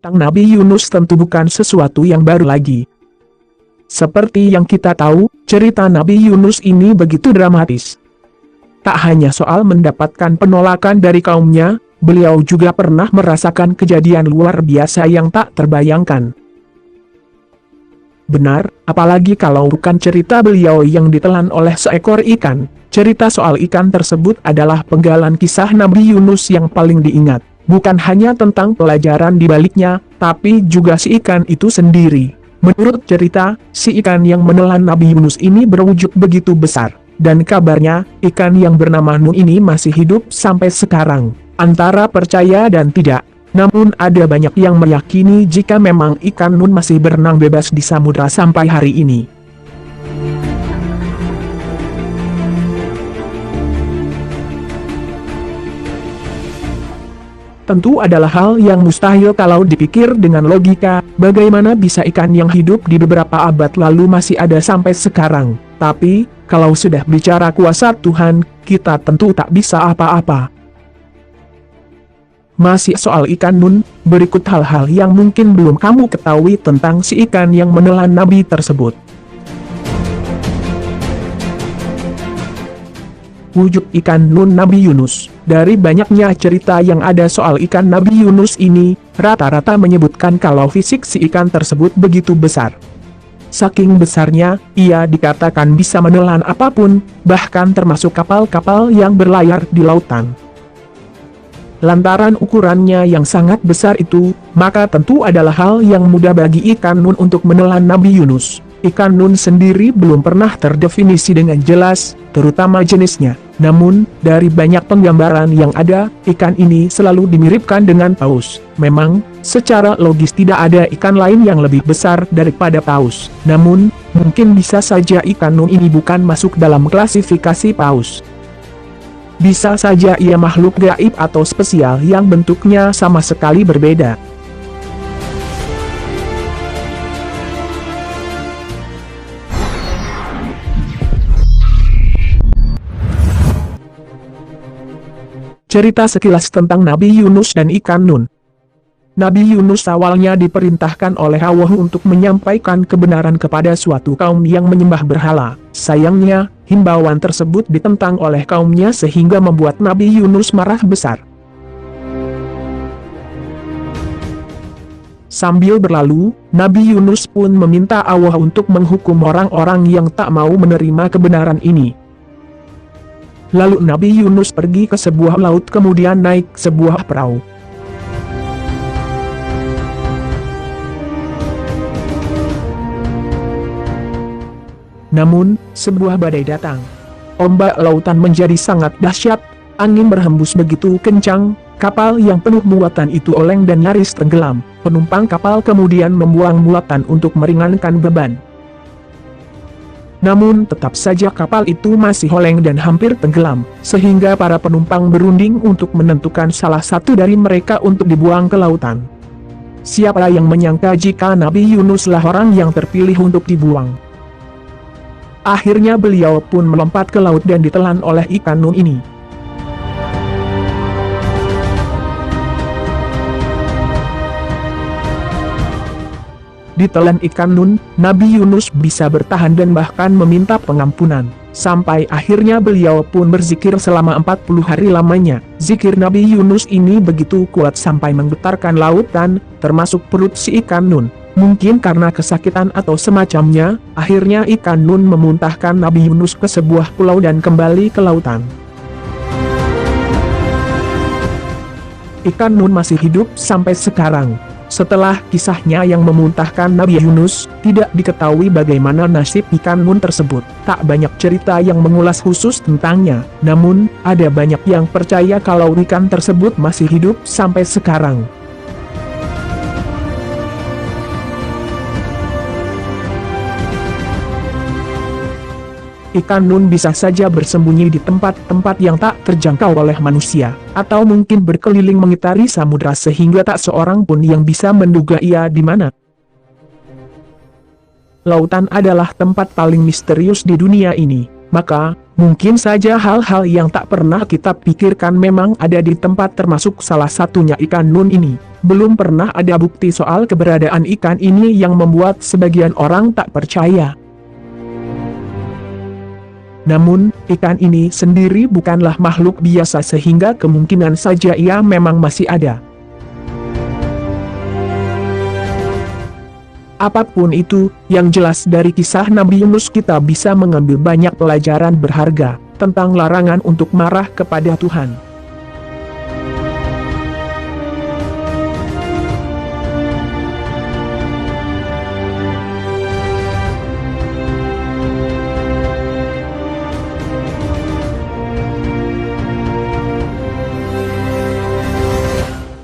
tentang Nabi Yunus tentu bukan sesuatu yang baru lagi. Seperti yang kita tahu, cerita Nabi Yunus ini begitu dramatis. Tak hanya soal mendapatkan penolakan dari kaumnya, beliau juga pernah merasakan kejadian luar biasa yang tak terbayangkan. Benar, apalagi kalau bukan cerita beliau yang ditelan oleh seekor ikan. Cerita soal ikan tersebut adalah penggalan kisah Nabi Yunus yang paling diingat. Bukan hanya tentang pelajaran di baliknya, tapi juga si ikan itu sendiri. Menurut cerita, si ikan yang menelan Nabi Yunus ini berwujud begitu besar. Dan kabarnya, ikan yang bernama Nun ini masih hidup sampai sekarang. Antara percaya dan tidak. Namun ada banyak yang meyakini jika memang ikan Nun masih berenang bebas di samudra sampai hari ini. Tentu adalah hal yang mustahil kalau dipikir dengan logika, bagaimana bisa ikan yang hidup di beberapa abad lalu masih ada sampai sekarang. Tapi, kalau sudah bicara kuasa Tuhan, kita tentu tak bisa apa-apa. Masih soal ikan Nun, berikut hal-hal yang mungkin belum kamu ketahui tentang si ikan yang menelan Nabi tersebut. Wujud ikan Nun Nabi Yunus. Dari banyaknya cerita yang ada soal ikan Nabi Yunus ini, rata-rata menyebutkan kalau fisik si ikan tersebut begitu besar. Saking besarnya, ia dikatakan bisa menelan apapun, bahkan termasuk kapal-kapal yang berlayar di lautan. Lantaran ukurannya yang sangat besar itu, maka tentu adalah hal yang mudah bagi ikan Nun untuk menelan Nabi Yunus. Ikan Nun sendiri belum pernah terdefinisi dengan jelas, terutama jenisnya. Namun, dari banyak penggambaran yang ada, ikan ini selalu dimiripkan dengan paus. Memang, secara logis tidak ada ikan lain yang lebih besar daripada paus. Namun, mungkin bisa saja ikan Nun ini bukan masuk dalam klasifikasi paus. Bisa saja ia makhluk gaib atau spesial yang bentuknya sama sekali berbeda. Cerita sekilas tentang Nabi Yunus dan ikan Nun. Nabi Yunus awalnya diperintahkan oleh Allah untuk menyampaikan kebenaran kepada suatu kaum yang menyembah berhala. Sayangnya, himbauan tersebut ditentang oleh kaumnya sehingga membuat Nabi Yunus marah besar. Sambil berlalu, Nabi Yunus pun meminta Allah untuk menghukum orang-orang yang tak mau menerima kebenaran ini. Lalu Nabi Yunus pergi ke sebuah laut kemudian naik sebuah perahu. Namun, sebuah badai datang. Ombak lautan menjadi sangat dahsyat, angin berhembus begitu kencang, kapal yang penuh muatan itu oleng dan nyaris tenggelam. Penumpang kapal kemudian membuang muatan untuk meringankan beban. Namun tetap saja kapal itu masih oleng dan hampir tenggelam, sehingga para penumpang berunding untuk menentukan salah satu dari mereka untuk dibuang ke lautan. Siapa yang menyangka jika Nabi Yunuslah orang yang terpilih untuk dibuang. Akhirnya beliau pun melompat ke laut dan ditelan oleh ikan Nun ini. Ditelan ikan Nun, Nabi Yunus bisa bertahan dan bahkan meminta pengampunan. Sampai akhirnya beliau pun berzikir selama 40 hari lamanya. Zikir Nabi Yunus ini begitu kuat sampai menggetarkan lautan, termasuk perut si ikan Nun. Mungkin karena kesakitan atau semacamnya, akhirnya ikan Nun memuntahkan Nabi Yunus ke sebuah pulau dan kembali ke lautan. Ikan Nun masih hidup sampai sekarang. Setelah kisahnya yang memuntahkan Nabi Yunus, tidak diketahui bagaimana nasib ikan Nun tersebut. Tak banyak cerita yang mengulas khusus tentangnya, namun, ada banyak yang percaya kalau ikan tersebut masih hidup sampai sekarang. Ikan Nun bisa saja bersembunyi di tempat-tempat yang tak terjangkau oleh manusia, atau mungkin berkeliling mengitari samudra sehingga tak seorang pun yang bisa menduga ia di mana. Lautan adalah tempat paling misterius di dunia ini. maka mungkin saja hal-hal yang tak pernah kita pikirkan memang ada di tempat, termasuk salah satunya ikan nun ini. Belum pernah ada bukti soal keberadaan ikan ini yang membuat sebagian orang tak percaya. Namun, ikan ini sendiri bukanlah makhluk biasa sehingga kemungkinan saja ia memang masih ada. Apapun itu, yang jelas dari kisah Nabi Yunus kita bisa mengambil banyak pelajaran berharga tentang larangan untuk marah kepada Tuhan.